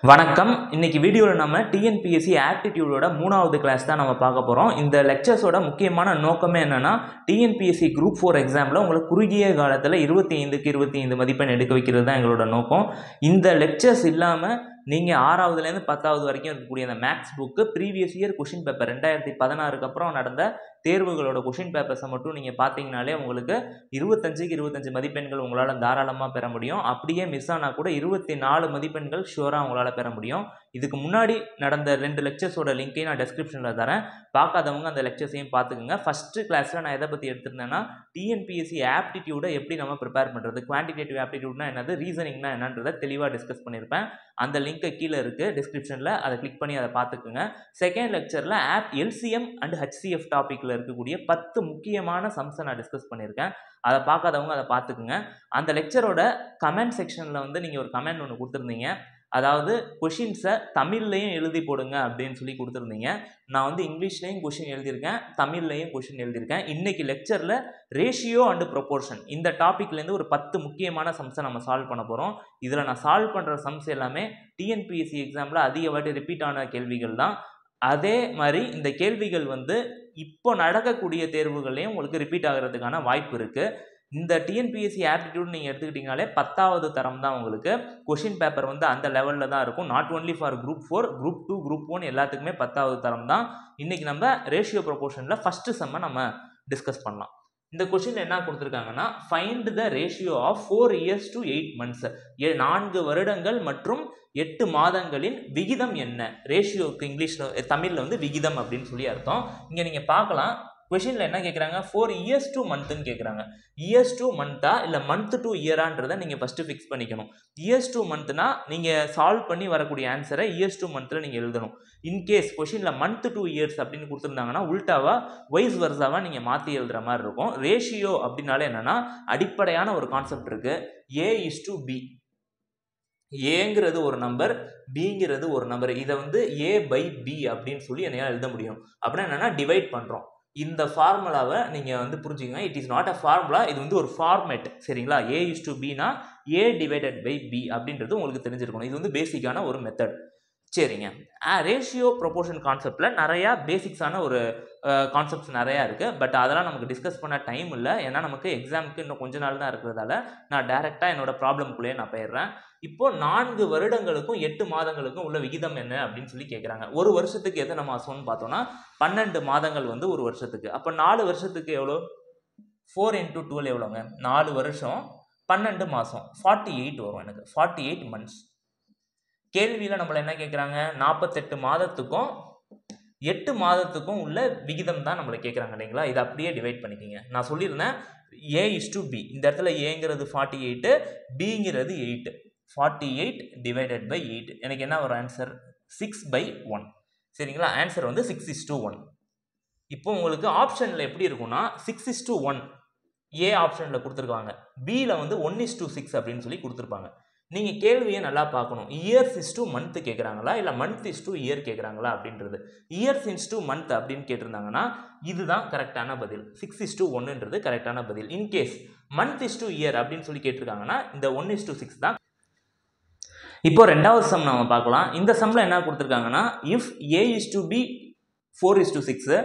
வணக்கம். இன்னைக்கு வீடியோல நம்ம டிஎன்பிஎஸ்சி ஆப்டிடியூடோட 3வது கிளாஸ் தான் நம்ம பார்க்க போறோம். இந்த லெக்சர்ஸோட முக்கியமான நோக்கமே என்னன்னா, டிஎன்பிஎஸ்சி குரூப் 4 எக்ஸாம்ல உங்களுக்கு குறுகிய காலத்துல 25க்கு 25 மதிப்பெண் எடுக்க வைக்கிறது தான் எங்களோட நோக்கம். இந்த லெக்சர்ஸ் இல்லாம நீங்க 6வதுல இருந்து 10வது வரைக்கும் இருக்கக்கூடிய அந்த maths book previous year question paper 2016க்கு அப்புறம் நடந்த தேர்வுகளோட क्वेश्चन பேப்பர்ஸை மட்டும் நீங்க பாத்தீங்கனாலே உங்களுக்கு 25க்கு 25 மதிப்பெண்கள் உங்களால தாராளமா பெற முடியும். அப்படியே மிஸ் ஆனா கூட 24 மதிப்பெண்கள் ஷூரா உங்களால பெற முடியும். இதுக்கு முன்னாடி நடந்த 2 லெக்சர்ஸோட லிங்கையும் நான் டெஸ்கிரிப்ஷன்ல தரேன். பார்க்காதவங்க அந்த லெக்சர்ஸையும் பார்த்துக்கோங்க. ஃபர்ஸ்ட் கிளாஸ்ல நான் எதை பத்தி எடுத்திருந்தேன்னா, டிஎன்பிஎஸ்சி ஆப்டிடியூடை எப்படி நம்ம ப்ரிப்பேர் பண்றது, குவான்டிடேட்டிவ் ஆப்டிடியூட்னா என்னது, ரீசனிங்னா என்னன்றதை தெளிவாக டிஸ்கஸ் பண்ணியிருப்பேன். அந்த லிங்க் கீழே இருக்கு டிஸ்கிரிப்ஷன்ல, அதை கிளிக் பண்ணி அதை பார்த்துக்குங்க. செகண்ட் லெக்சர்ல எல்சிஎம் அண்ட் ஹெச்சிஎஃப் டாபிக்ல இருக்கக்கூடிய 10 முக்கியமான சம்ஸை நான் டிஸ்கஸ் பண்ணியிருக்கேன். அதை பார்க்காதவங்க அதை பார்த்துக்குங்க. அந்த லெக்சரோட கமெண்ட் செக்ஷன்ல வந்து நீங்க ஒரு கமெண்ட் ஒன்று கொடுத்துருந்தீங்க. அதாவது கொஷின்ஸை தமிழ்லையும் எழுதி போடுங்க அப்படின்னு சொல்லி கொடுத்துருந்தீங்க. நான் வந்து இங்கிலீஷ்லையும் கொஷின் எழுதியிருக்கேன், தமிழ்லையும் கொஷின் எழுதியிருக்கேன். இன்னைக்கு லெக்சரில் ரேஷியோ அண்ட் ப்ரொபோர்ஷன் இந்த டாப்பிக்லேருந்து ஒரு 10 முக்கியமான சம்ஸை நம்ம சால்வ் பண்ண போகிறோம். இதில் நான் சால்வ் பண்ணுற சம்ஸ் எல்லாமே டிஎன்பிஎஸ்சி எக்ஸாமில் அதிக வாட்டி ரிப்பீட் ஆன கேள்விகள் தான். அதே மாதிரி இந்த கேள்விகள் வந்து இப்போ நடக்கக்கூடிய தேர்வுகளையும் உங்களுக்கு ரிப்பீட் ஆகிறதுக்கான வாய்ப்பு இருக்குது. இந்த டிஎன்பிஎஸ்சி ஆப்டிடியூட் நீங்கள் எடுத்துக்கிட்டிங்கனாலே 10வது தரம் தான். உங்களுக்கு கொஷின் பேப்பர் வந்து அந்த லெவலில் தான் இருக்கும். Not only for group 4, group 2, group 1 எல்லாத்துக்குமே 10வது தரம் தான். இன்றைக்கி நம்ம ரேஷியோ ப்ரொபோர்ஷனில் ஃபஸ்ட்டு செம்மை நம்ம டிஸ்கஸ் பண்ணலாம். இந்த கொஷின் என்ன கொடுத்துருக்காங்கன்னா, find the ratio of 4 years to 8 months, 4 வருடங்கள் மற்றும் 8 மாதங்களின் விகிதம் என்ன. ரேஷியோக்கு இங்கிலீஷில் தமிழில் வந்து விகிதம் அப்படின்னு சொல்லி அர்த்தம். இங்கே நீங்கள் பார்க்கலாம், கொஷினில் என்ன கேட்குறாங்க, 4 years to monthன்னு கேட்குறாங்க. இயர்ஸ் டு மந்த்தா இல்லை மந்த் டு இயரான்றதை நீங்கள் ஃபஸ்ட்டு ஃபிக்ஸ் பண்ணிக்கணும். இயர்ஸ் டு மந்த்னா நீங்கள் சால்வ் பண்ணி வரக்கூடிய ஆன்சரை இயர்ஸ் டு மந்த்தில் நீங்கள் எழுதணும். இன்கேஸ் கொஷினில் மந்த் டு இயர்ஸ் அப்படின்னு கொடுத்துருந்தாங்கன்னா உல்டாவா வைஸ் வர்ஸாவாக நீங்கள் மாற்றி எழுதுகிற மாதிரி இருக்கும். ரேஷியோ அப்படின்னாலே என்னென்னா, அடிப்படையான ஒரு கான்செப்ட் இருக்குது. A:B. ஏங்கிறது ஒரு நம்பர், பிங்கிறது ஒரு நம்பர். இதை வந்து A/B அப்படின்னு சொல்லி என்னால் எழுத முடியும். அப்படின்னா என்னென்னா, டிவைட் பண்ணுறோம். இந்த ஃபார்முலாவை நீங்கள் வந்து புரிஞ்சுக்கங்க. It is not a formula, இது வந்து ஒரு ஃபார்மேட். சரிங்களா? A:B A/B அப்படின்றது உங்களுக்கு தெரிஞ்சிருக்கணும். இது வந்து பேசிக்கான ஒரு மெத்தட். சரிங்க. ரேஷியோ ப்ரொபோர்ஷன் கான்செப்டில் நிறையா பேசிக்ஸான ஒரு கான்செப்ட்ஸ் நிறையா இருக்குது. பட் அதெல்லாம் நமக்கு டிஸ்கஸ் பண்ண டைம் இல்லை. ஏன்னா நமக்கு எக்ஸாமுக்கு இன்னும் கொஞ்ச நாள் தான் இருக்கிறதால நான் டைரெக்டாக என்னோட ப்ராப்ளம்குள்ளேயே நான் போயிடுறேன். இப்போது 4 வருடங்களுக்கும் 8 மாதங்களுக்கும் உள்ள விகிதம் என்ன அப்படின்னு சொல்லி கேட்குறாங்க. ஒரு வருஷத்துக்கு எது நம்ம மாதம்னு பார்த்தோன்னா 12 மாதங்கள் வந்து ஒரு வருஷத்துக்கு. அப்போ 4 வருஷத்துக்கு எவ்வளோ? 4 × 12 எவ்வளோங்க? 4 வருஷம் 12 மாதம் 48 வரும். எனக்கு 48 months. கேள்வியில் நம்மளை என்ன கேட்குறாங்க, 48 மாதத்துக்கும் 8 மாதத்துக்கும் உள்ள விகிதம் தான் நம்மளை கேட்குறாங்க இல்லைங்களா? இதை அப்படியே டிவைட் பண்ணிக்கிங்க. நான் சொல்லியிருந்தேன் A:B. இந்த இடத்துல ஏங்கிறது 48, பிங்கிறது 8. 48 divided by 8 எனக்கு என்ன ஒரு ஆன்சர்? 6/1. சரிங்களா? ஆன்சர் வந்து 6:1. இப்போ உங்களுக்கு ஆப்ஷனில் எப்படி இருக்கும்னா 6:1 ஏ ஆப்ஷனில் கொடுத்துருக்காங்க, பியில் வந்து 1:6 அப்படின்னு சொல்லி கொடுத்துருப்பாங்க. நீங்கள் கேள்வியை நல்லா பார்க்கணும். இயர்ஸ் இஸ் டு மந்த் கேட்குறாங்களா இல்லை மந்த் இஸ் டு இயர் கேட்குறாங்களா அப்படின்றது. இயர்ஸ் இஸ் டு மந்த் அப்படின்னு கேட்டிருந்தாங்கன்னா இதுதான் கரெக்டான பதில். 6:1ன்றது கரெக்டான பதில். In case month is to year அப்படின்னு சொல்லி கேட்டிருக்காங்கன்னா இந்த 1:6 தான். இப்போ 2வது சம் நம்ம பார்க்கலாம். இந்த சம்மில் என்ன கொடுத்துருக்காங்கன்னா, இஃப் A:B 4:6,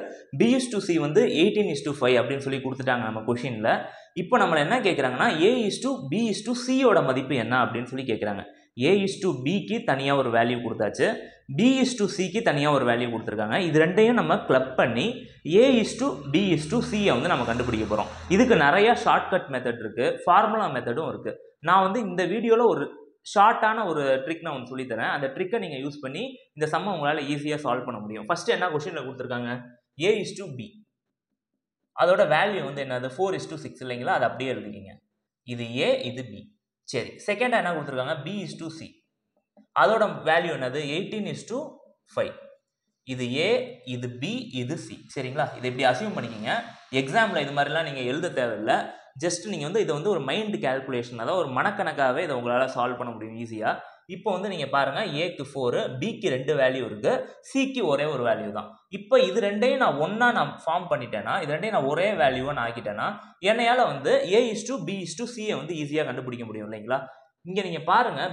B:C வந்து 18:5 அப்படின்னு சொல்லி கொடுத்துட்டாங்க நம்ம கொஷினில். இப்போ நம்மளை என்ன கேட்குறாங்கன்னா, A:B:Cயோட மதிப்பு என்ன அப்படின்னு சொல்லி கேட்குறாங்க. A:Bக்கு தனியாக ஒரு வேல்யூ கொடுத்தாச்சு, B:Cக்கு தனியாக ஒரு வேல்யூ கொடுத்துருக்காங்க. இது ரெண்டையும் நம்ம கிளப் பண்ணி A:B:Cயை வந்து நம்ம கண்டுபிடிக்க போகிறோம். இதுக்கு நிறையா ஷார்ட்கட் மெத்தட் இருக்குது, ஃபார்முலா மெத்தடும் இருக்குது. நான் வந்து இந்த வீடியோவில் ஒரு ஷார்ட்டான ஒரு ட்ரிக் நான் ஒன்று சொல்லித்தரேன். அந்த ட்ரிக்கை நீங்கள் யூஸ் பண்ணி இந்த சம்மை உங்களால் ஈஸியாக சால்வ் பண்ண முடியும். ஃபஸ்ட்டு என்ன கொஸ்டினில் கொடுத்துருக்காங்க, A:B. அதோட வேல்யூ வந்து என்னது? 4:6 இல்லைங்களா? அது அப்படியே எழுதிக்கிங்க. இது A, இது B. சரி, செகண்டாக என்ன கொடுத்துருக்காங்க? B:C. அதோட வேல்யூ என்னது? 18:5. இது A, இது B, இது C. சரிங்களா? இதை இப்படி அசியூம் பண்ணிக்கிங்க. எக்ஸாமில் இது மாதிரிலாம் நீங்கள் எழுத தேவையில்லை. ஜஸ்ட் நீங்கள் வந்து இதை வந்து ஒரு மைண்ட் கேல்குலேஷன், அதாவது ஒரு மனக்கணக்காகவே இதை உங்களால் சால்வ் பண்ண முடியும் ஈஸியாக. இப்போ வந்து நீங்கள் பாருங்கள், ஏக்கு 4, பிக்கு 2 வேல்யூ இருக்குது, சிக்கு ஒரே ஒரு வேல்யூ தான். இப்போ இது ரெண்டையும் நான் ஃபார்ம் பண்ணிட்டேன்னா, இது ரெண்டையும் நான் ஒரே வேல்யூவாக நான் ஆக்கிட்டேன்னா, என்னையால் வந்து A:B:Cயை வந்து ஈஸியாக கண்டுபிடிக்க முடியும் இல்லைங்களா? இங்கே நீங்கள் பாருங்கள்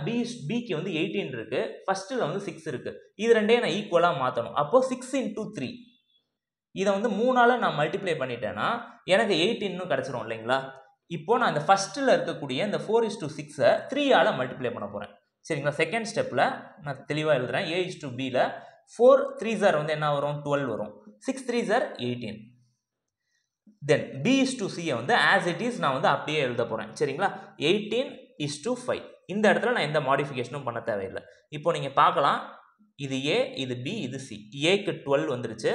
பிக்கு வந்து 18 இருக்குது, ஃபஸ்ட்டில் வந்து 6 இருக்குது. இது ரெண்டையும் நான் ஈக்குவலாக மாற்றணும். அப்போது 6 × 3 இதை வந்து 3ஆல் நான் மல்டிப்ளை பண்ணிட்டேன்னா எனக்கு 18 கிடச்சிரும் இல்லைங்களா? இப்போது நான் இந்த ஃபஸ்ட்டில் இருக்கக்கூடிய இந்த 4:6 3ஆல் மல்டிப்ளை பண்ண போகிறேன். சரிங்களா? செகண்ட் ஸ்டெப்பில் நான் தெளிவாக எழுதுகிறேன். A:2Bயில் 4 3s வந்து என்ன வரும்? 12 வரும். 6 3s 18. தென் B:C வந்து ஆஸ் இட் இஸ் நான் வந்து அப்படியே எழுத போகிறேன். சரிங்களா? 18:5. இந்த இடத்துல நான் எந்த மாடிஃபிகேஷனும் பண்ண தேவையில்லை. இப்போ நீங்கள் பார்க்கலாம், இது A, இது B, இது C. Aக்கு 12 வந்துருச்சு,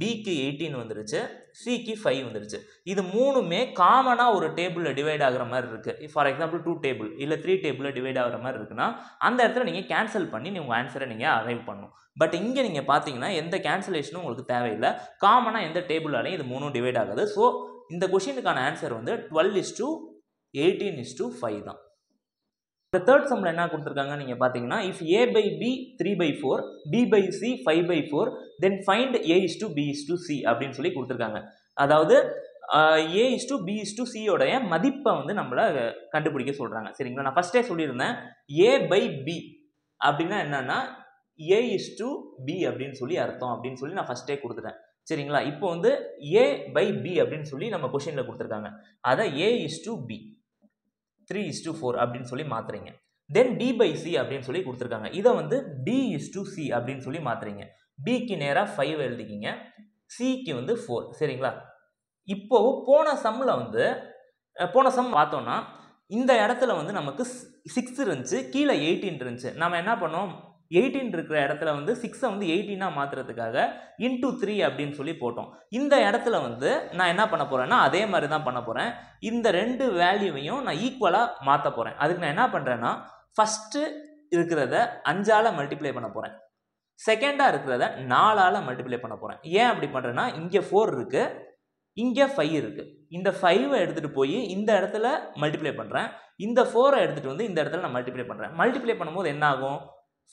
Bக்கு 18 வந்துருச்சு, Cக்கு 5 வந்துருச்சு. இது மூணுமே காமனாக ஒரு டேபிளில் டிவைட் ஆகிற மாதிரி இருக்குது. ஃபார் எக்ஸாம்பிள் 2 டேபிள் இல்லை 3 டேபிளில் டிவைட் ஆகிற மாதிரி இருக்குன்னா அந்த இடத்துல நீங்கள் கேன்சல் பண்ணி உங்கள் ஆன்சரை நீங்கள் அரைவ் பண்ணணும். பட் இங்கே நீங்கள் பார்த்தீங்கன்னா எந்த கேன்சலேஷனும் உங்களுக்கு தேவையில்லை. காமனாக எந்த டேபிளாலையும் இது மூணும் டிவைட் ஆகுது. ஸோ இந்த கொஷினுக்கான ஆன்சர் வந்து 12:18:5 தான். இந்த தேர்ட் சம்மில் என்ன கொடுத்துருக்காங்க நீங்கள் பார்த்தீங்கன்னா, if A/B 3/4, B/C 5/4, then find A:B:C அப்படின்னு சொல்லி கொடுத்துருக்காங்க. அதாவது A:B:C யோடைய மதிப்பை வந்து நம்மளை கண்டுபிடிக்க சொல்கிறாங்க. சரிங்களா? நான் ஃபஸ்ட்டே சொல்லியிருந்தேன், A/B அப்படின்னா என்னன்னா A:B அப்படின்னு சொல்லி அர்த்தம் அப்படின்னு சொல்லி நான் ஃபஸ்ட்டே கொடுத்துட்டேன். சரிங்களா? இப்போ வந்து A/B அப்படின்னு சொல்லி நம்ம கொஷினில் கொடுத்துருக்காங்க. அதை A:B 3:4 அப்படின்னு சொல்லி மாத்துறீங்க. தென் B/C அப்படின்னு சொல்லி கொடுத்துருக்காங்க. இதை வந்து B:C அப்படின்னு சொல்லி மாத்துறீங்க. Bக்கு நேராக 5 எழுதிக்கிங்க, Cக்கு வந்து 4. சரிங்களா? இப்போ போன சம் பார்த்தோம்னா இந்த இடத்துல வந்து நமக்கு 6 இருந்துச்சு, கீழே 18 இருந்துச்சு. நம்ம என்ன பண்ணோம், 18 இருக்கிற இடத்துல வந்து 6 வந்து 18 மாற்றுறதுக்காக இன்டூ 3 அப்படின்னு சொல்லி போட்டோம். இந்த இடத்துல வந்து நான் என்ன பண்ண போகிறேன்னா அதே மாதிரி தான் பண்ண போகிறேன். இந்த ரெண்டு வேல்யூவையும் நான் ஈக்குவலாக மாற்ற போகிறேன். அதுக்கு நான் என்ன பண்ணுறேன்னா, ஃபஸ்ட்டு இருக்கிறத 5ஆல் மல்டிப்ளை பண்ண போகிறேன், செகண்டாக இருக்கிறத 4ஆல் மல்டிப்ளை பண்ண போகிறேன். ஏன் அப்படி பண்ணுறேன்னா, இங்கே 4 இருக்குது, இங்கே 5 இருக்குது. இந்த 5ஐ எடுத்துகிட்டு போய் இந்த இடத்துல மல்டிப்ளை பண்ணுறேன், இந்த 4ஐ எடுத்துகிட்டு வந்து இந்த இடத்துல நான் மல்டிப்ளை பண்ணுறேன். மல்டிப்ளை பண்ணும்போது என்ன ஆகும்,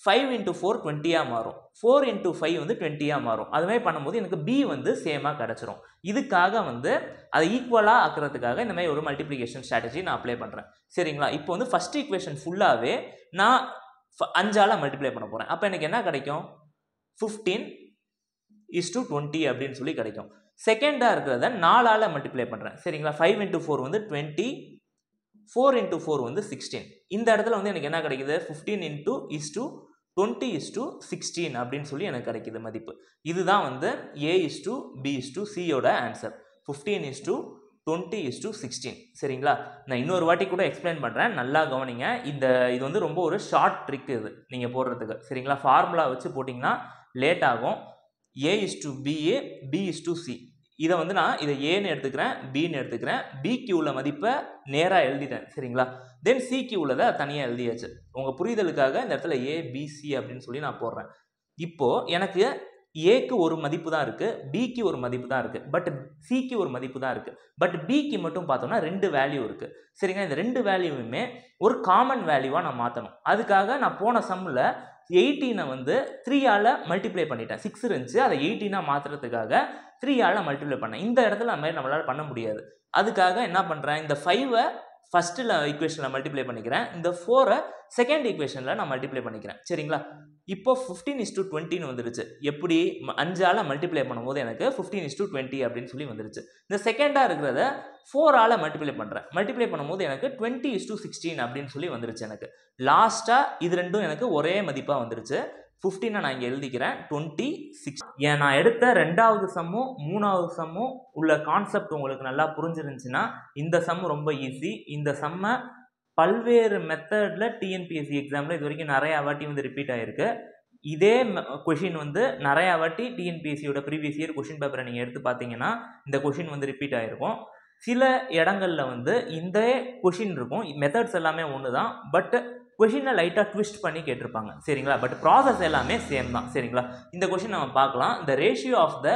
5 × 4 20 மாறும், 4 × 5 வந்து 20 மாறும். அதுமாதிரி பண்ணும்போது எனக்கு B வந்து சேமாக கிடச்சிரும். இதுக்காக வந்து அதை ஈக்குவலாக ஆக்கிறதுக்காக இந்த மாதிரி ஒரு மல்டிப்ளிகேஷன் ஸ்ட்ராட்டஜி நான் அப்ளை பண்ணுறேன். சரிங்களா? இப்போ வந்து ஃபஸ்ட் ஈக்குவேஷன் ஃபுல்லாகவே நான் 5ஆல் மல்டிப்ளை பண்ண போகிறேன். அப்போ எனக்கு என்ன கிடைக்கும், 15:20 அப்படின்னு சொல்லி கிடைக்கும். செகண்டாக இருக்கிறத 4ஆல் மல்டிப்ளை பண்ணுறேன். சரிங்களா? 5 × 4 வந்து 20, 4 × 4 வந்து 16. இந்த இடத்துல வந்து எனக்கு என்ன கிடைக்குது, 15:20:16 அப்படின்னு சொல்லி எனக்கு கிடைக்குது மதிப்பு. இதுதான் வந்து A:B:C யோட ஆன்சர், 15:20:16. சரிங்களா? நான் இன்னொரு வாட்டி கூட எக்ஸ்பிளைன் பண்ணுறேன், நல்லா கவனிங்க. இது வந்து ரொம்ப ஒரு ஷார்ட் ட்ரிக் இது நீங்கள் போடுறதுக்கு. சரிங்களா? ஃபார்முலா வச்சு போட்டிங்கன்னா லேட் ஆகும். A:B, B:C. இதை வந்து நான் இதை ஏன்னு எடுத்துக்கிறேன், பின்னு எடுத்துக்கிறேன். பிக்கு உள்ள மதிப்பை நேராக எழுதிட்டேன். சரிங்களா? தென் சிக்கு உள்ளதை தனியாக எழுதியாச்சு. உங்கள் புரிதலுக்காக இந்த இடத்துல ABC அப்படின்னு சொல்லி நான் போடுறேன். இப்போது எனக்கு ஏக்கு ஒரு மதிப்பு தான் இருக்குது, பிக்கு ஒரு மதிப்பு தான் இருக்குது, பட் சிக்கு ஒரு மதிப்பு தான் இருக்குது. பட் பிக்கு மட்டும் பார்த்தோம்னா 2 வேல்யூ இருக்குது. சரிங்களா? இந்த 2 வேல்யூவுமே ஒரு காமன் வேல்யூவாக நான் மாற்றணும். அதுக்காக நான் போன சம்மில் 18 வந்து 3ஆல் மல்டிப்ளை பண்ணிட்டேன். 6 இருந்துச்சு, அதை 18 மாற்றுறதுக்காக 3ஆல் மல்டிப்ளை பண்ணேன். இந்த இடத்துல அந்த மாதிரி நம்மளால் பண்ண முடியாது. அதுக்காக என்ன பண்ணுறேன், இந்த 5ஐ ஃபஸ்ட்டில் ஈக்குவேஷனில் மல்டிப்ளை பண்ணிக்கிறேன், இந்த 4ஐ செகண்ட் ஈக்குவேஷனில் நான் மல்டிப்ளை பண்ணிக்கிறேன். சரிங்களா? இப்போ 15:20 வந்துருச்சு. எப்படி, 5ஆல் மல்டிப்ளை பண்ணும்போது எனக்கு 15:20 அப்படின்னு சொல்லி வந்துருச்சு. இந்த செகண்டாக இருக்கிறத 4ஆல் மல்டிப்ளை பண்ணுறேன். மல்டிப்ளை பண்ணும்போது எனக்கு 20:16 அப்படின்னு சொல்லி வந்துருச்சு. எனக்கு லாஸ்ட்டாக இது ரெண்டும் எனக்கு ஒரே மதிப்பாக வந்துருச்சு. 15 நான் இங்கே எழுதிக்கிறேன், 26. ஏன் நான் எடுத்த 2வது சம்மும் 3வது சம்மும் உள்ள கான்செப்ட் உங்களுக்கு நல்லா புரிஞ்சிருந்துச்சுன்னா இந்த சம் ரொம்ப ஈஸி. இந்த சம்மை பல்வேறு மெத்தடில் டிஎன்பிஎஸ்சி எக்ஸாமில் இது வரைக்கும் நிறையா வாட்டி வந்து ரிப்பீட் ஆகிருக்கு. இதே கொஷின் வந்து நிறையா வாட்டி டிஎன்பிஎஸ்சியோட ப்ரீவியஸ் இயர் கொஷின் பேப்பரை நீங்கள் எடுத்து பார்த்தீங்கன்னா இந்த கொஷின் வந்து ரிப்பீட் ஆகிருக்கும். சில இடங்களில் வந்து இந்த கொஷின் இருக்கும், மெத்தட்ஸ் எல்லாமே ஒன்று தான், பட் கொஷினை லைட்டாக ட்விஸ்ட் பண்ணி கேட்டிருப்பாங்க. சரிங்களா? பட் ப்ராசஸ் எல்லாமே சேம் தான். சரிங்களா? இந்த கொஷின் நம்ம பார்க்கலாம். The ratio of the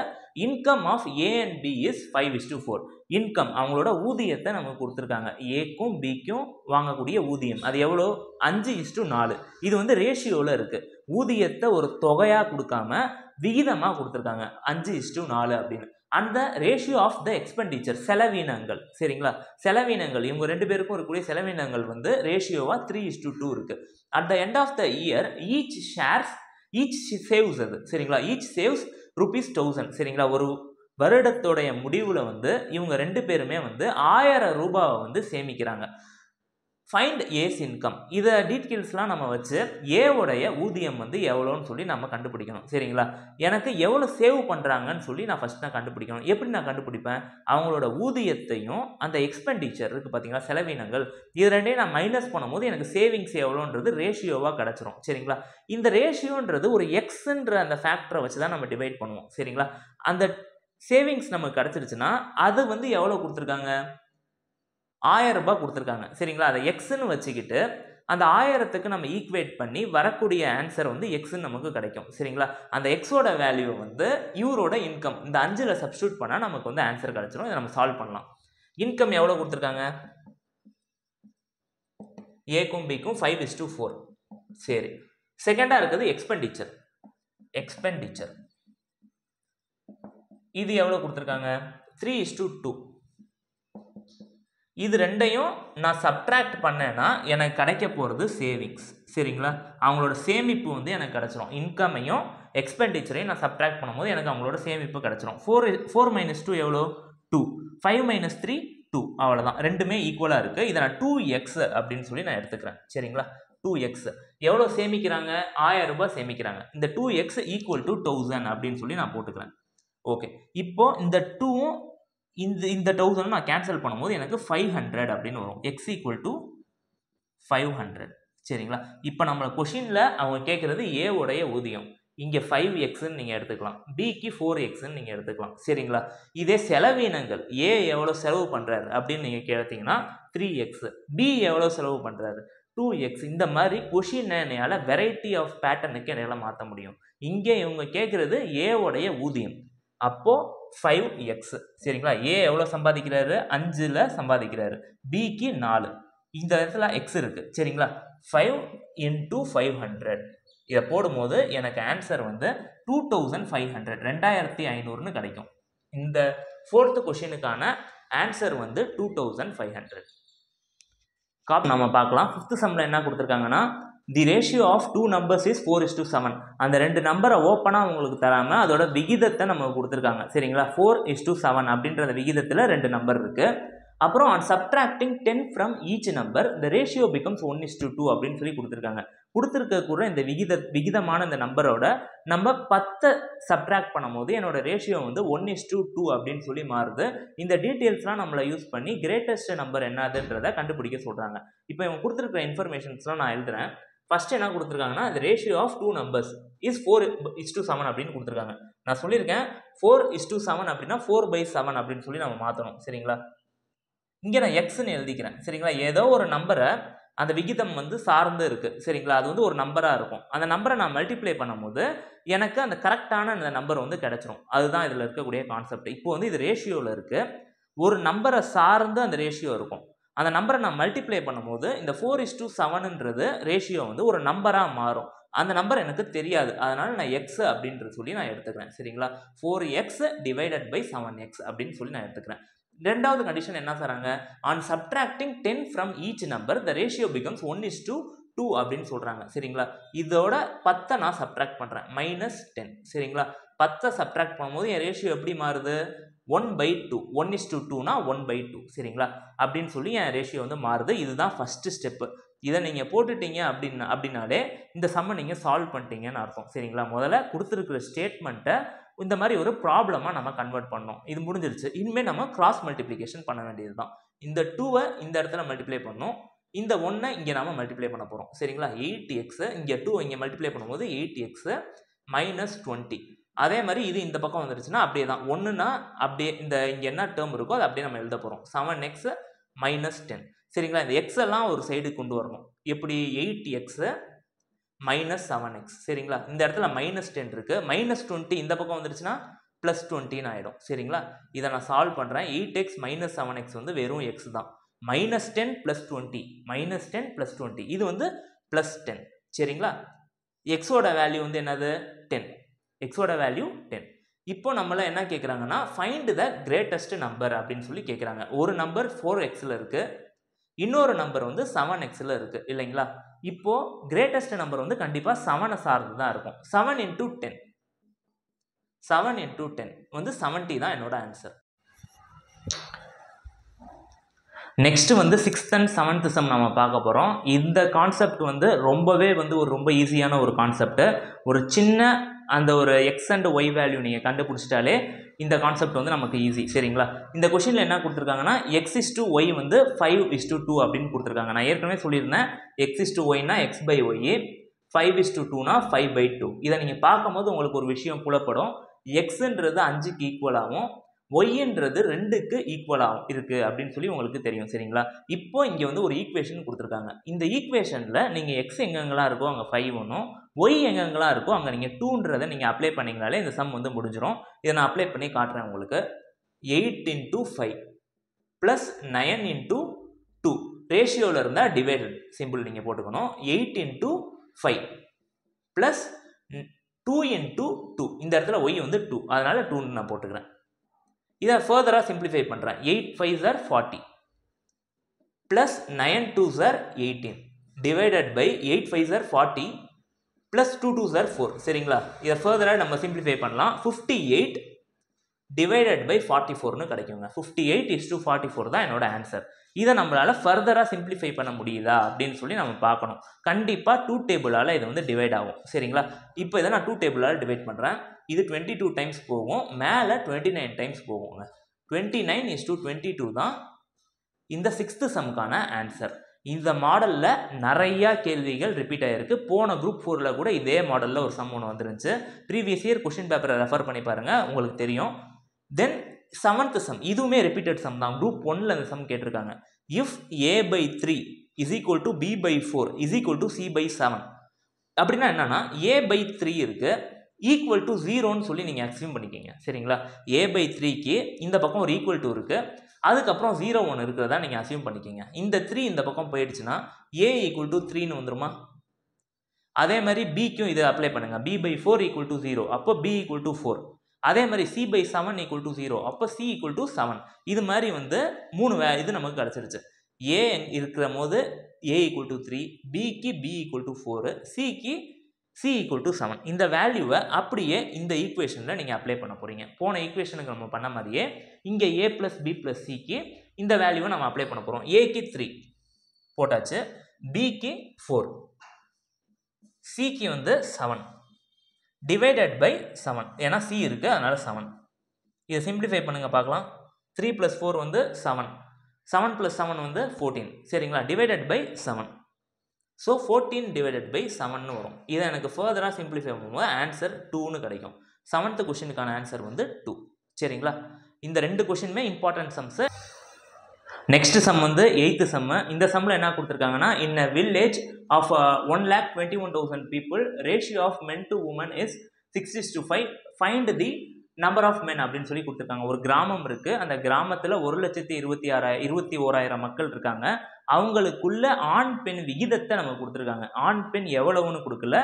income of A and B is 5:4. Income, அவங்களோட ஊதியத்தை நமக்கு கொடுத்துருக்காங்க. ஏக்கும் பிக்கும் வாங்கக்கூடிய ஊதியம் அது எவ்வளோ, 5:4. இது வந்து ரேஷியோவில் இருக்குது. ஊதியத்தை ஒரு தொகையாக கொடுக்காம விகிதமாக கொடுத்துருக்காங்க, 5:4 அப்படின்னு. அந்த ரேஷியோ ஆஃப் த எக்ஸ்பெண்டிச்சர் செலவினங்கள் சரிங்களா. செலவினங்கள் இவங்க ரெண்டு பேருக்கும் இருக்கக்கூடிய செலவினங்கள் வந்து ரேஷியோவா 3:2 இருக்கு. At the end of the year each saves அது சரிங்களா. ஈச் சேவ்ஸ் ₹1000 சரிங்களா. ஒரு வருடத்தோடைய முடிவுல வந்து இவங்க ரெண்டு பேருமே வந்து 1000 ரூபாவை வந்து சேமிக்கிறாங்க. Find ace income. இதை டீட்டெயில்ஸ்லாம் நம்ம வச்சு ஏவுடைய ஊதியம் வந்து எவ்வளோன்னு சொல்லி நம்ம கண்டுபிடிக்கணும் சரிங்களா. எனக்கு எவ்வளோ சேவ் பண்ணுறாங்கன்னு சொல்லி நான் ஃபஸ்ட் நான் கண்டுபிடிக்கணும். எப்படி நான் கண்டுபிடிப்பேன்? அவங்களோட ஊதியத்தையும் அந்த எக்ஸ்பெண்டிச்சர் இருக்குது பார்த்தீங்களா, செலவினங்கள், இது ரெண்டையும் நான் மைனஸ் பண்ணும்போது எனக்கு சேவிங்ஸ் எவ்வளோன்றது ரேஷியோவாக கிடச்சிரும் சரிங்களா. இந்த ரேஷியோன்றது ஒரு எக்ஸ்ன்ற அந்த ஃபேக்டரை வச்சு தான் நம்ம டிவைட் பண்ணுவோம் சரிங்களா. அந்த சேவிங்ஸ் நமக்கு கிடச்சிருச்சுன்னா அது வந்து எவ்வளோ கொடுத்துருக்காங்க? 1000 ரூபாய் கொடுத்துருக்காங்க சரிங்களா. அதை எக்ஸ்ன்னு வச்சுக்கிட்டு அந்த 1000க்கு நம்ம ஈக்குவேட் பண்ணி வரக்கூடிய ஆன்சர் வந்து எக்ஸ்ன்னு நமக்கு கிடைக்கும் சரிங்களா. அந்த எக்ஸோட வேல்யூ வந்து இவரோட இன்கம் இந்த 5ல் சப்ஸ்டியூட் பண்ணால் நமக்கு வந்து ஆன்சர் கிடைச்சிடும். இதை நம்ம சால்வ் பண்ணலாம். இன்கம் எவ்வளோ கொடுத்துருக்காங்க? ஏக்கும் பிக்கும் 5:4 சரி. செகண்டாக இருக்குது எக்ஸ்பெண்டிச்சர் இது எவ்வளோ கொடுத்துருக்காங்க? 3:2. இது ரெண்டையும் நான் சப்ட்ராக்ட் பண்ணேன்னா எனக்கு கிடைக்க போகிறது சேவிங்ஸ் சரிங்களா. அவங்களோட சேமிப்பு வந்து எனக்கு கிடச்சிரும். இன்கமையும் எக்ஸ்பெண்டிச்சரையும் நான் சப்ட்ராக்ட் பண்ணும்போது எனக்கு அவங்களோட சேமிப்பு கிடச்சிரும். 4 - 2 எவ்வளோ? 2. 5 - 3 2. அவ்வளோதான். ரெண்டுமே ஈக்குவலாக இருக்குது. இதை நான் 2x அப்படின்னு சொல்லி நான் எடுத்துக்கிறேன் சரிங்களா. 2x எவ்வளோ சேமிக்கிறாங்க? 1000 ரூபாய் சேமிக்கிறாங்க. இந்த 2x = 1000 அப்படின்னு சொல்லி நான் போட்டுக்கிறேன். ஓகே, இப்போ இந்த 2வும் இந்த 1000 நான் கேன்சல் பண்ணும்போது எனக்கு 500 அப்படின்னு வரும். x = 500 சரிங்களா. இப்போ நம்மள கொஷினில் அவங்க கேட்குறது ஏவுடைய ஊதியம். இங்கே 5xன்னு நீங்கள் எடுத்துக்கலாம், பிக்கு 4xன்னு நீங்கள் எடுத்துக்கலாம் சரிங்களா. இதே செலவினங்கள் ஏ எவ்வளோ செலவு பண்ணுறாரு அப்படின்னு நீங்கள் கேட்டீங்கன்னா 3x, பி எவ்வளோ செலவு பண்ணுறாரு 2x. இந்த மாதிரி கொஷின் என்னால் வெரைட்டி ஆஃப் பேட்டர்னுக்கு என்னால் மாற்ற முடியும். இங்கே இவங்க கேட்குறது ஏவுடைய ஊதியம், அப்போது 5x சரிங்களா. ஏ எவ்வளோ சம்பாதிக்கிறாரு? 5ல் சம்பாதிக்கிறாரு. பிக்கு 4. இந்த இடத்துல எக்ஸ் இருக்குது சரிங்களா. 5 × 500 இதை போடும்போது எனக்கு ஆன்சர் வந்து 2500 2500ன்னு கிடைக்கும். இந்த 4th கொஷினுக்கான ஆன்சர் வந்து 2500. நம்ம பார்க்கலாம். 5th சம்மில் என்ன கொடுத்துருக்காங்கன்னா, the ratio of 2 numbers is 4:7. அந்த ரெண்டு நம்பரை ஓப்பனாக உங்களுக்கு தராமல் அதோட விகிதத்தை நமக்கு கொடுத்துருக்காங்க சரிங்களா. 4:7 அப்படின்ற விகிதத்தில் ரெண்டு நம்பர் இருக்குது. அப்புறம் on subtracting 10 from each number the ratio becomes 1:2 அப்படின்னு சொல்லி கொடுத்துருக்காங்க. கொடுத்துருக்க கூட இந்த விகிதமான இந்த நம்பரோட நம்ம 10 சப்ட்ராக்ட் பண்ணும்போது என்னோட ரேஷியோ வந்து 1:2 அப்படின்னு சொல்லி மாறுது. இந்த டீட்டெயில்ஸ்லாம் நம்மளை யூஸ் பண்ணி கிரேட்டஸ்ட் நம்பர் என்னதுன்றதை கண்டுபிடிக்க சொல்கிறாங்க. இப்போ இவங்க கொடுத்துருக்க இன்ஃபர்மேஷன்ஸ்லாம் நான் எழுதுறேன். ஃபர்ஸ்ட் என்ன கொடுத்துருக்காங்கன்னா, the ratio of 2 numbers is 4:7 அப்படின்னு கொடுத்துருக்காங்க. நான் சொல்லியிருக்கேன் 4:7 அப்படின்னா 4/7 அப்படின்னு சொல்லி நம்ம மாற்றணும் சரிங்களா. இங்கே நான் எக்ஸ்ன்னு எழுதிக்கிறேன் சரிங்களா. ஏதோ ஒரு நம்பரை அந்த விகிதம் வந்து சார்ந்து இருக்குது சரிங்களா. அது வந்து ஒரு நம்பராக இருக்கும். அந்த நம்பரை நான் மல்டிப்ளை பண்ணும்போது எனக்கு அந்த கரெக்டான அந்த நம்பர் வந்து கிடச்சிரும். அதுதான் இதில் இருக்கக்கூடிய கான்செப்ட். இப்போ வந்து இது ரேஷியோவில் இருக்குது. ஒரு நம்பரை சார்ந்து அந்த ரேஷியோ இருக்கும். அந்த நம்பரை நான் மல்டிப்ளை பண்ணும்போது இந்த 4:7ன்றது ரேஷியோ வந்து ஒரு நம்பராக மாறும். அந்த நம்பர் எனக்கு தெரியாது, அதனால் நான் எக்ஸ் அப்படின்றது சொல்லி நான் எடுத்துக்கிறேன் சரிங்களா. 4x / 7x அப்படின்னு சொல்லி நான் எடுத்துக்கிறேன். ரெண்டாவது கண்டிஷன் என்ன தராங்க? On subtracting 10 from each number the ratio becomes 1:2 அப்படின்னு சொல்கிறாங்க சரிங்களா. இதோட 10 நான் சப்ட்ராக்ட் பண்ணுறேன் -10 சரிங்களா. 10 சப்ட்ராக்ட் பண்ணும்போது என் ரேஷியோ எப்படி மாறுது? 1/2. 1:2னா 1/2 சரிங்களா. அப்படின்னு சொல்லி என் ரேஷியோ வந்து மாறுது. இதுதான் ஃபஸ்ட்டு ஸ்டெப்பு. இதை நீங்கள் போட்டுட்டீங்க அப்படின்னாலே இந்த சம்மை நீங்கள் சால்வ் பண்ணிட்டீங்கன்னு அர்த்தம் சரிங்களா. முதல்ல கொடுத்துருக்குற ஸ்டேட்மெண்ட்டை இந்த மாதிரி ஒரு ப்ராப்ளமாக நம்ம கன்வெர்ட் பண்ணோம். இது முடிஞ்சிருச்சு. இனிமேல் நம்ம கிராஸ் மல்டிப்ளிகேஷன் பண்ண வேண்டியது தான். இந்த 2வை இந்த இடத்துல மல்டிப்ளை பண்ணோம், இந்த 1 இங்கே நம்ம மல்டிப்ளை பண்ண போகிறோம் சரிங்களா. 8x இங்கே 2 இங்கே மல்டிப்ளை பண்ணும்போது 8x -20. அதே மாதிரி இது இந்த பக்கம் வந்துருச்சுன்னா அப்படியே தான். 1னா அப்படியே இந்த இங்கே என்ன டேர்ம் இருக்கோ அதை அப்படியே நம்ம எழுத போகிறோம். 7x -10 சரிங்களா. இந்த எக்ஸ் எல்லாம் ஒரு சைடு கொண்டு வரணும். எப்படி? 8x -7x சரிங்களா. இந்த இடத்துல -10 இருக்குது. -20 இந்த பக்கம் வந்துருச்சுன்னா +20ன்னு ஆகிடும் சரிங்களா. இதை நான் சால்வ் பண்ணுறேன். 8x -7x வந்து வெறும் x தான். -10 + 20 -10 + 20 இது வந்து +10 சரிங்களா. எக்ஸோட வேல்யூ வந்து என்னது? 10. எக்ஸோட வேல்யூ 10. இப்போ நம்மள என்ன கேட்குறாங்கன்னா ஃபைண்ட் த கிரேட்டஸ்ட் நம்பர் அப்படின்னு சொல்லி கேட்குறாங்க. ஒரு நம்பர் 4xல இருக்கு, இன்னொரு நம்பர் வந்து 7xல இருக்கு இல்லைங்களா? இப்போ கிரேட்டஸ்ட் நம்பர் வந்து கண்டிப்பாக 7 சார்ந்து தான் இருக்கும். 7 into 10 7 into 10 வந்து 70 தான் என்னோட ஆன்சர். நெக்ஸ்ட் வந்து 6th and 7th சம் நம்ம பார்க்க போகிறோம். இந்த கான்செப்ட் வந்து ரொம்பவே வந்து ஒரு ரொம்ப ஈஸியான ஒரு கான்செப்ட். ஒரு சின்ன அந்த ஒரு எக்ஸ் அண்ட் ஒய் வேல்யூ நீங்கள் கண்டுபிடிச்சிட்டாலே இந்த கான்செப்ட் வந்து நமக்கு ஈஸி சரிங்களா. இந்த கொஷினில் என்ன கொடுத்துருக்காங்கன்னா x/y வந்து 5:2 அப்படின்னு கொடுத்துருக்காங்க. நான் ஏற்கனவே சொல்லியிருந்தேன் x/yனா x/y, 5:2னா 5/2. இதை நீங்கள் பார்க்கும்போது உங்களுக்கு ஒரு விஷயம் புலப்படும். எக்ஸுன்றது 5க்கு ஈக்குவலாகவும் ஒய்ன்றது 2க்கு ஈக்குவலாகவும் இருக்குது அப்படின்னு சொல்லி உங்களுக்கு தெரியும் சரிங்களா. இப்போ இங்கே வந்து ஒரு ஈக்குவேஷன் கொடுத்துருக்காங்க. இந்த ஈக்குவேஷனில் நீங்கள் எக்ஸ் எங்கெங்கெல்லாம் இருக்கோ அங்கே 5 ஒன்றும், ஒய் எங்கெங்கெல்லாம் இருக்கோ அங்கே நீங்கள் 2ன்றதை நீங்கள் அப்ளை பண்ணிங்கனாலே இந்த சம் வந்து முடிஞ்சிடும். இதை நான் அப்ளை பண்ணி காட்டுறேன் உங்களுக்கு. 8 into 5 ப்ளஸ் 9 into 2 ரேஷியோவில் இருந்தால் டிவைடட் சிம்பிள் நீங்கள் போட்டுக்கணும். 8 into 5 ப்ளஸ் 2 into 2 இந்த இடத்துல ஒய் வந்து 2 அதனால 2ன்னு நான் போட்டுக்கிறேன். இதை ஃபர்தராக சிம்பிளிஃபை பண்ணுறேன். 8 5s are 40 plus 9 2s are 18 divided by 8 5s are 40 plus 2 2s are 4 சரிங்களா. இதை ஃபர்தராக நம்ம சிம்பிளிஃபை பண்ணலாம். 58 டிவைடட் பை 44ன்னு கிடைக்குங்க. 58:44 தான் என்னோட ஆன்சர். இதை நம்மளால் ஃபர்தராக சிம்பிளிஃபை பண்ண முடியுதா அப்படின்னு சொல்லி நம்ம பார்க்கணும். கண்டிப்பாக 2 டேபிளால் இது வந்து டிவைட் ஆகும் சரிங்களா. இப்போ இதை நான் 2 டேபிளால் டிவைட் பண்ணுறேன். இது 22 டைம்ஸ் போகும், மேலே 29 டைம்ஸ் போகுங்க. 29:22 தான் இந்த 6th சம்முக்கான ஆன்சர். இந்த மாடலில் நிறையா கேள்விகள் ரிப்பீட் ஆகிருக்கு. போன குரூப் 4ல் கூட இதே மாடலில் ஒரு சம் ஒன்று வந்துருந்துச்சு. ப்ரீவியஸ் இயர் கொஷின் பேப்பரை ரெஃபர் பண்ணி பாருங்கள், உங்களுக்கு தெரியும். தென் 7th சம் இதுவுமே ரிப்பீட்டட் சம் தான். குரூப் 1ல் அந்த சம் கேட்டிருக்காங்க. If a/3 is equal to b/4 is equal to c/7 அப்படின்னா என்னன்னா a/3 இருக்கு ஈக்குவல் டு 0ன்னு சொல்லி நீங்கள் அக்சியூம் பண்ணிக்கிங்க சரிங்களா. a/3க்கு இந்த பக்கம் ஒரு ஈக்குவல் டு இருக்குது, அதுக்கப்புறம் 0 1 இருக்கிறதா நீங்கள் அசியூம் பண்ணிக்கிங்க. இந்த 3 இந்த பக்கம் போயிடுச்சுன்னா a ஈக்குவல் டு 3ன்னு வந்துருமா. அதே மாதிரி பிக்கும் இதை அப்ளை பண்ணுங்க. b/4 ஈக்குவல் டு 0 அப்போ b ஈக்குவல் டு 4. அதே மாதிரி c/7 ஈக்குவல் டு 0 அப்போ c ஈக்குவல் டு 7. இது மாதிரி வந்து 3 இது நமக்கு கிடச்சிருச்சு. a இருக்கிற போது a ஈக்குவல் டு 3, பிக்கு b ஈக்குவல் டு 4, சிக்கு c ஈக்குவல் டு 7. இந்த வேல்யூவை அப்படியே இந்த ஈக்குவேஷனில் நீங்கள் அப்ளை பண்ண போகிறீங்க. போன ஈக்குவேஷனுக்கு நம்ம பண்ண மாதிரியே இங்கே a ப்ளஸ் b ப்ளஸ் சிக்கு இந்த வேல்யூவை நம்ம அப்ளை பண்ண போகிறோம். ஏக்கு 3 போட்டாச்சு, பிக்கு 4, சிக்கு வந்து 7 டிவைடட் பை 7 ஏன்னா சி இருக்குது அதனால் 7. இதை சிம்பிளிஃபை பண்ணுங்கள் பார்க்கலாம். 3 + 4 வந்து 7, 7 + 7 வந்து 14 சரிங்களா. Divided by 7 so 14 divided by 7ன்னு வரும். இதை எனக்கு ஃபர்தராக சிம்பிளிஃபை பண்ணும்போது ஆன்சர் 2ன்னு கிடைக்கும். 7th கொஷினுக்கான ஆன்சர் வந்து 2 சரிங்களா. இந்த 2 கொஷினுமே இம்பார்ட்டன்ட் சம்ஸு. நெக்ஸ்ட் சம் வந்து 8th சம்மு. இந்த சம்மில் என்ன கொடுத்துருக்காங்கன்னா in a village of 1,21,000 people ratio of men to women is 6:5 find the number of men அப்படின்னு சொல்லி கொடுத்துருக்காங்க. ஒரு கிராமம் இருக்குது, அந்த கிராமத்தில் 1,26,000 மக்கள் இருக்காங்க. அவங்களுக்குள்ள ஆண் பெண் விகிதத்தை நம்ம கொடுத்துருக்காங்க. ஆண் பெண் எவ்வளவுன்னு கொடுக்கல,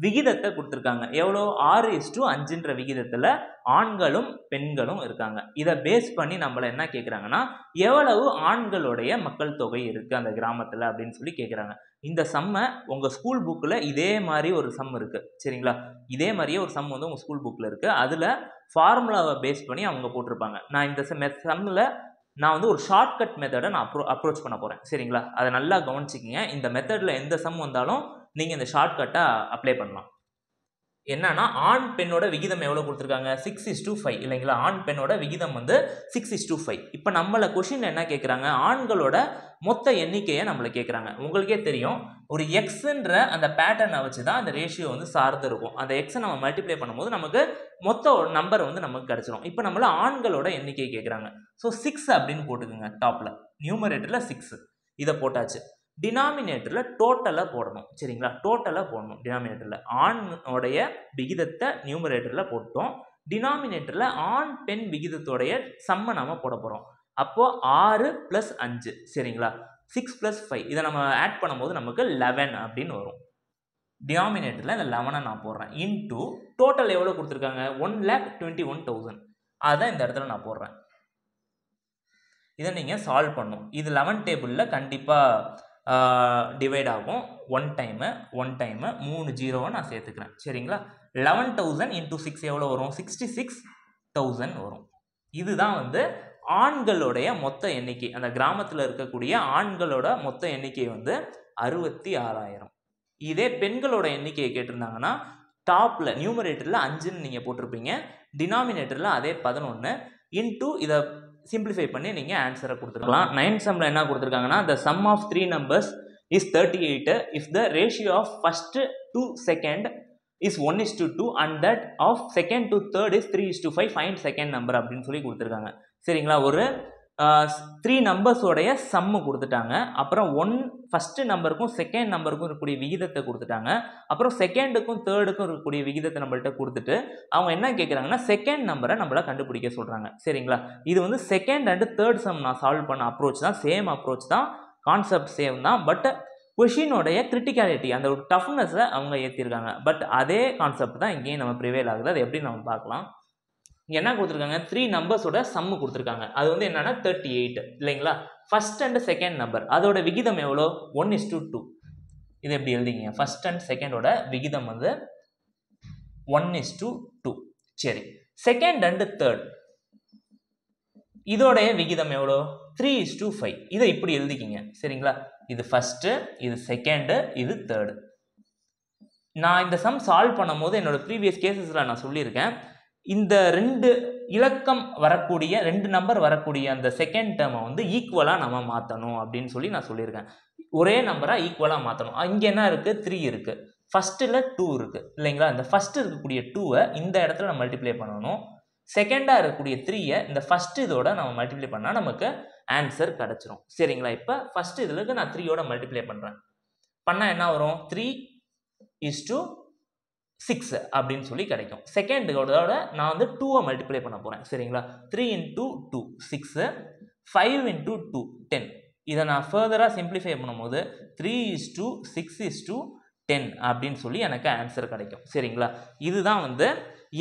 விகிதத்தை கொடுத்துருக்காங்க. எவ்வளோ 6:5ன்ற விகிதத்தில் ஆண்களும் பெண்களும் இருக்காங்க. இதை பேஸ் பண்ணி நம்மளை என்ன கேட்குறாங்கன்னா எவ்வளவு ஆண்களுடைய மக்கள் தொகை இருக்குது அந்த கிராமத்தில் அப்படின்னு சொல்லி கேட்குறாங்க. இந்த சம்மை உங்கள் ஸ்கூல் புக்கில் இதே மாதிரி ஒரு சம் இருக்குது சரிங்களா. இதே மாதிரியே ஒரு சம் வந்து உங்கள் ஸ்கூல் புக்கில் இருக்குது. அதில் ஃபார்முலாவை பேஸ் பண்ணி அவங்க போட்டிருப்பாங்க. நான் இந்த சம்மில் நான் வந்து ஒரு ஷார்ட்கட் மெத்தடை நான் அப்ரோச் பண்ண போகிறேன் சரிங்களா. அதை நல்லா கவனிச்சிக்கிங்க. இந்த மெத்தடில் எந்த சம் வந்தாலும் நீங்கள் இந்த ஷார்ட்கட்டை அப்ளை பண்ணலாம். என்னன்னா ஆண் பெண்ணோட விகிதம் எவ்வளோ கொடுத்துருக்காங்க 6:5 இல்லைங்களா. ஆண் பெண்ணோட விகிதம் வந்து 6:5. இப்போ நம்மளை கொஷின் என்ன கேட்குறாங்க, ஆண்களோட மொத்த எண்ணிக்கையை நம்மளை கேட்குறாங்க. உங்களுக்கே தெரியும் ஒரு எக்ஸுன்ற அந்த பேட்டர்னை வச்சு தான் அந்த ரேஷியோ வந்து சார்ந்து இருக்கும். அந்த எக்ஸை நம்ம மல்டிப்ளை பண்ணும்போது நமக்கு மொத்த நம்பர் வந்து நமக்கு கிடச்சிரும். இப்போ நம்மள ஆண்களோட எண்ணிக்கை கேட்குறாங்க. ஸோ 6 அப்படின்னு போட்டுக்குங்க. டாப்பில் நியூமரேட்டரில் 6 இதை போட்டாச்சு. டினாமினேட்டரில் டோட்டலாக போடணும் சரிங்களா. டோட்டலாக போடணும் டினாமினேட்டரில். ஆணோடைய விகிதத்தை நியூமரேட்டரில் போட்டோம், டினாமினேட்டரில் ஆண் பெண் விகிதத்தோடைய சம்மை நம்ம போட போகிறோம். அப்போது 6 + 5 சரிங்களா. 6 + 5 இதை நம்ம ஆட் பண்ணும்போது நமக்கு 11 அப்படின்னு வரும். டினாமினேட்டரில் இந்த 11 நான் போடுறேன் இன்டூ டோட்டல் எவ்வளோ கொடுத்துருக்காங்க 1,21,000 அதான் இந்த இடத்துல நான் போடுறேன். இதை நீங்கள் சால்வ் பண்ணும். இது 11 டேபிளில் கண்டிப்பாக டிவைட் ஆகும். ஒன் டைமு 3 ஜீரோவை நான் சேர்த்துக்கிறேன். சரிங்களா? 11,000 இன்டூ 6 எவ்வளோ வரும்? 66,000 வரும். இதுதான் வந்து ஆண்களுடைய மொத்த எண்ணிக்கை. அந்த கிராமத்தில் இருக்கக்கூடிய ஆண்களோட மொத்த எண்ணிக்கை வந்து 66,000. இதே பெண்களோட எண்ணிக்கையை கேட்டிருந்தாங்கன்னா டாப்பில் நியூமரேட்டரில் 5ன்னு நீங்கள் போட்டிருப்பீங்க, டினாமினேட்டரில் அதே 11 இன்டூ இதை சிம்பிளிஃபை பண்ணி நீங்கள் ஆன்சரை கொடுத்துருக்கலாம். 9th சம்மில் என்ன கொடுத்துருக்காங்கன்னா the sum of 3 numbers is 38 if the ratio of first to second is 1:2 and that of second to third is 3:5 find second number அப்படின்னு சொல்லி கொடுத்துருக்காங்க. சரிங்களா? ஒரு 3 நம்பர்ஸோடைய சம்மு கொடுத்துட்டாங்க. அப்புறம் ஃபஸ்ட்டு நம்பருக்கும் செகண்ட் நம்பருக்கும் இருக்கக்கூடிய விகிதத்தை கொடுத்துட்டாங்க. அப்புறம் செகண்டுக்கும் தேர்டுக்கும் இருக்கக்கூடிய விகிதத்தை நம்மள்கிட்ட கொடுத்துட்டு அவங்க என்ன கேட்குறாங்கன்னா செகண்ட் நம்பரை நம்மளை கண்டுபிடிக்க சொல்கிறாங்க. சரிங்களா? இது வந்து செகண்ட் அண்டு தேர்ட் சம் நான் சால்வ் பண்ண அப்ரோச் தான், சேம் அப்ரோச் தான், கான்செப்ட் சேம் தான். பட் கொஷினோடைய கிரிட்டிகாலிட்டி, அந்த ஒரு டஃப்னஸை அவங்க ஏற்றிருக்காங்க. பட் அதே கான்செப்ட் தான் இங்கேயும் நம்ம ப்ரிவேல் ஆகுது. அது எப்படி நம்ம பார்க்கலாம். இங்கே என்ன கொடுத்துருக்காங்க? 3 நம்பர்ஸோட சம்மு கொடுத்துருக்காங்க. அது வந்து என்னன்னா 38 இல்லைங்களா? ஃபர்ஸ்ட் அண்ட் செகண்ட் நம்பர் அதோட விகிதம் எவ்வளோ? 1:2. இது எப்படி எழுதிங்க? ஃபர்ஸ்ட் அண்ட் செகண்டோட விகிதம் வந்து 1:2. சரி, செகண்ட் அண்ட் தேர்ட் இதோடைய விகிதம் எவ்வளோ? 3:5. இதை இப்படி எழுதிக்கிங்க. சரிங்களா? இது ஃபர்ஸ்ட்டு, இது செகண்டு, இது தேர்டு. நான் இந்த சம் சால்வ் பண்ணும் போது என்னோட ப்ரீவியஸ் கேசஸில் நான் சொல்லியிருக்கேன், இந்த 2 இலக்கம் வரக்கூடிய 2 நம்பர் வரக்கூடிய அந்த செகண்ட் டேர்மை வந்து ஈக்குவலாக நம்ம மாற்றணும் அப்படின்னு சொல்லி நான் சொல்லியிருக்கேன். ஒரே நம்பராக ஈக்குவலாக மாற்றணும். இங்கே என்ன இருக்குது? 3 இருக்குது, ஃபஸ்ட்டில் 2 இருக்குது இல்லைங்களா? இந்த ஃபஸ்ட்டு இருக்கக்கூடிய 2வை இந்த இடத்துல நம்ம மல்டிப்ளை பண்ணணும். செகண்டாக இருக்கக்கூடிய 3யை இந்த ஃபஸ்ட்டு இதோட நம்ம மல்டிப்ளை பண்ணால் நமக்கு ஆன்சர் கிடச்சிரும். சரிங்களா? இப்போ ஃபஸ்ட்டு இதில் நான் 3யோட மல்டிப்ளை பண்ணுறேன். பண்ணால் என்ன வரும்? 3:6 அப்படின்னு சொல்லி கிடைக்கும். செகண்டோட நான் வந்து 2வை மல்டிப்ளை பண்ண போகிறேன். சரிங்களா? 3 × 2 6, 5 × 2 10. இதை நான் ஃபர்தராக சிம்பிளிஃபை பண்ணும்போது 3:6:10 அப்படின்னு சொல்லி எனக்கு ஆன்சர் கிடைக்கும். சரிங்களா? இதுதான் வந்து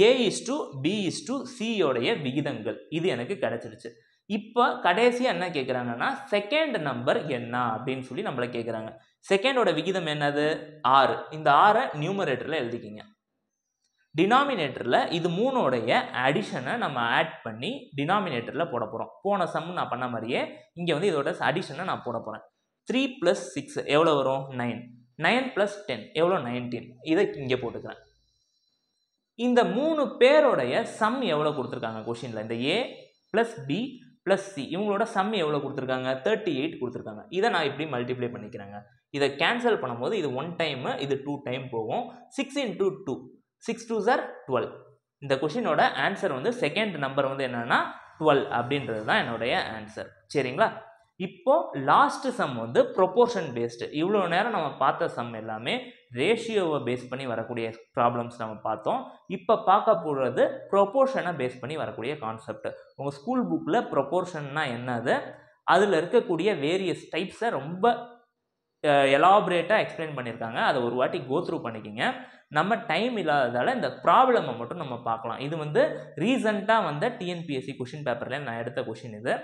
A:B:C யோடைய விகிதங்கள். இது எனக்கு கிடைச்சிடுச்சு. இப்போ கடைசியாக என்ன கேட்குறாங்கன்னா செகண்ட் நம்பர் என்ன அப்படின்னு சொல்லி நம்மளை கேட்குறாங்க. செகண்டோட விகிதம் என்னது? 6. இந்த 6 நியூமரேட்டரில் எழுதிக்கிங்க. டினாமினேட்டரில் இது 3ோடைய அடிஷனை நம்ம ஆட் பண்ணி டினாமினேட்டரில் போட போகிறோம். போன சம் நான் பண்ண மாதிரியே இங்கே வந்து இதோட அடிஷனை நான் போட போகிறேன். 3 + 6 எவ்வளோ வரும்? 9. 9 + 10 எவ்வளோ? 19. இதை இங்கே போட்டுக்கிறேன். இந்த 3 பேரோடைய சம் எவ்வளோ கொடுத்துருக்காங்க கொஷினில்? இந்த A + B + C இவங்களோட சம் எவ்வளோ கொடுத்துருக்காங்க? 38 கொடுத்துருக்காங்க. இதை நான் இப்படி மல்டிப்ளை பண்ணிக்கிறேங்க. இதை கேன்சல் பண்ணும்போது இது 1 டைமு, இது 2 டைம் போகும். 6 × 2 6 2s are 12. இந்த கொஷினோட ஆன்சர் வந்து செகண்ட் நம்பர் வந்து என்னன்னா 12 அப்படின்றது தான் என்னுடைய ஆன்சர். சரிங்களா? இப்போ லாஸ்ட் சம் வந்து ப்ரொபோர்ஷன் பேஸ்டு. இவ்வளோ நேரம் நம்ம பார்த்த சம் எல்லாமே ரேஷியோவை பேஸ் பண்ணி வரக்கூடிய ப்ராப்ளம்ஸ் நம்ம பார்த்தோம். இப்போ பார்க்க போகிறது ப்ரொபோர்ஷனை பேஸ் பண்ணி வரக்கூடிய கான்செப்ட். உங்கள் ஸ்கூல் புக்கில் ப்ரொபோர்ஷன்னா என்னது, அதில் இருக்கக்கூடிய வேரியஸ் டைப்ஸை ரொம்ப எலாபரேட்டாக எக்ஸ்பிளைன் பண்ணியிருக்காங்க. அதை ஒரு வாட்டி கோத்ரூ பண்ணிக்கிங்க. நம்ம டைம் இல்லாததால் இந்த ப்ராப்ளமை மட்டும் நம்ம பார்க்கலாம். இது வந்து ரீசெண்டாக வந்த டிஎன்பிஎஸ்சி கொஷின் பேப்பரில் நான் எடுத்த கொஷின் இது.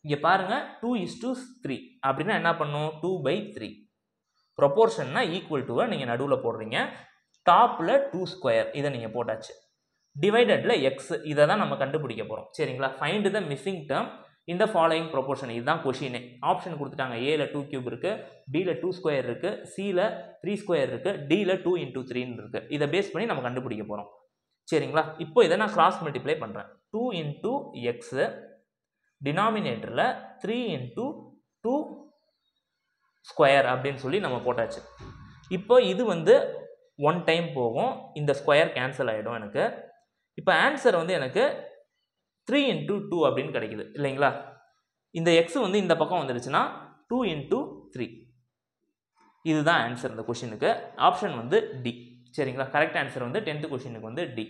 இங்கே பாருங்கள், 2:3 அப்படின்னா என்ன பண்ணும்? 2/3. ப்ரொபோர்ஷன்னா ஈக்குவல் டுவை நீங்கள் நடுவில் போடுறீங்க. டாப்பில் 2² இதை நீங்கள் போட்டாச்சு. டிவைடடில் எக்ஸ், இதை தான் நம்ம கண்டுபிடிக்க போகிறோம். சரிங்களா? ஃபைண்ட் த மிஸ்ஸிங் டேர்ம் இந்த ஃபாலோயிங் ப்ரொபோர்ஷன். இதுதான் கொஷினே. ஆப்ஷன் கொடுத்துட்டாங்க. ஏல 2³ இருக்குது, பியில் 2² இருக்குது, சியில் 3² இருக்குது, டியில் 2 × 3 இருக்குது. இதை பேஸ் பண்ணி நம்ம கண்டுபிடிக்க போகிறோம். சரிங்களா? இப்போ இதை நான் கிராஸ் மல்டிப்ளை பண்ணுறேன். 2 × x டினாமினேட்டரில் 3 × 2² அப்படின்னு சொல்லி நம்ம போட்டாச்சு. இப்போ இது வந்து 1 டைம் போகும், இந்த ஸ்கொயர் கேன்சல் ஆகிடும் எனக்கு. இப்போ ஆன்சர் வந்து எனக்கு 3 × 2 அப்படின்னு கிடைக்குது இல்லைங்களா? இந்த எக்ஸ் வந்து இந்த பக்கம் வந்துடுச்சுன்னா 2 × 3. இதுதான் ஆன்சர் இந்த கொஷினுக்கு. ஆப்ஷன் வந்து டி. சரிங்களா? கரெக்ட் ஆன்சர் வந்து 10th கொஷினுக்கு வந்து டி.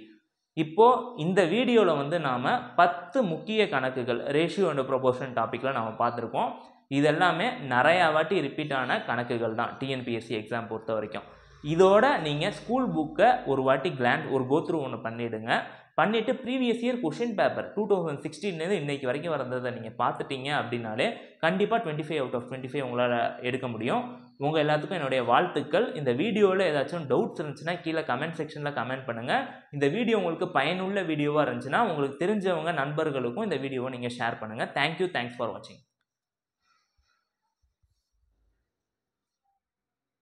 இப்போது இந்த வீடியோவில் வந்து நாம் 10 முக்கிய கணக்குகள் ரேஷியோ அண்ட் ப்ரொபோர்ஷன் டாப்பிக்கில் நாம் பார்த்துருக்கோம். இது எல்லாமே நிறையா வாட்டி ரிப்பீட்டான கணக்குகள் தான் டிஎன்பிஎஸ்சி எக்ஸாம் பொறுத்த வரைக்கும். இதோட நீங்கள் ஸ்கூல் புக்கை ஒரு வாட்டி ஒரு கோத்ரூ ஒன்று பண்ணிவிடுங்க. பண்ணிவிட்டு ப்ரீவியஸ் இயர் கொஷின் பேப்பர் 2016 இன்னைக்கு வரைக்கும் வந்ததை நீங்கள் பார்த்துட்டீங்க அப்படின்னாலே கண்டிப்பாக 25 out of 25 உங்களால் எடுக்க முடியும். உங்கள் எல்லாத்துக்கும் என்னுடைய வாழ்த்துக்கள். இந்த வீடியோவில் ஏதாச்சும் டவுட்ஸ் இருந்துச்சுன்னா கீழே கமெண்ட் செக்ஷனில் கமெண்ட் பண்ணுங்கள். இந்த வீடியோ உங்களுக்கு பயனுள்ள வீடியோவாக இருந்துச்சுன்னா உங்களுக்கு தெரிஞ்சவங்க நண்பர்களுக்கும் இந்த வீடியோவை நீங்கள் ஷேர் பண்ணுங்கள். தேங்க்யூ, தேங்க்ஸ் ஃபார் வாட்சிங்.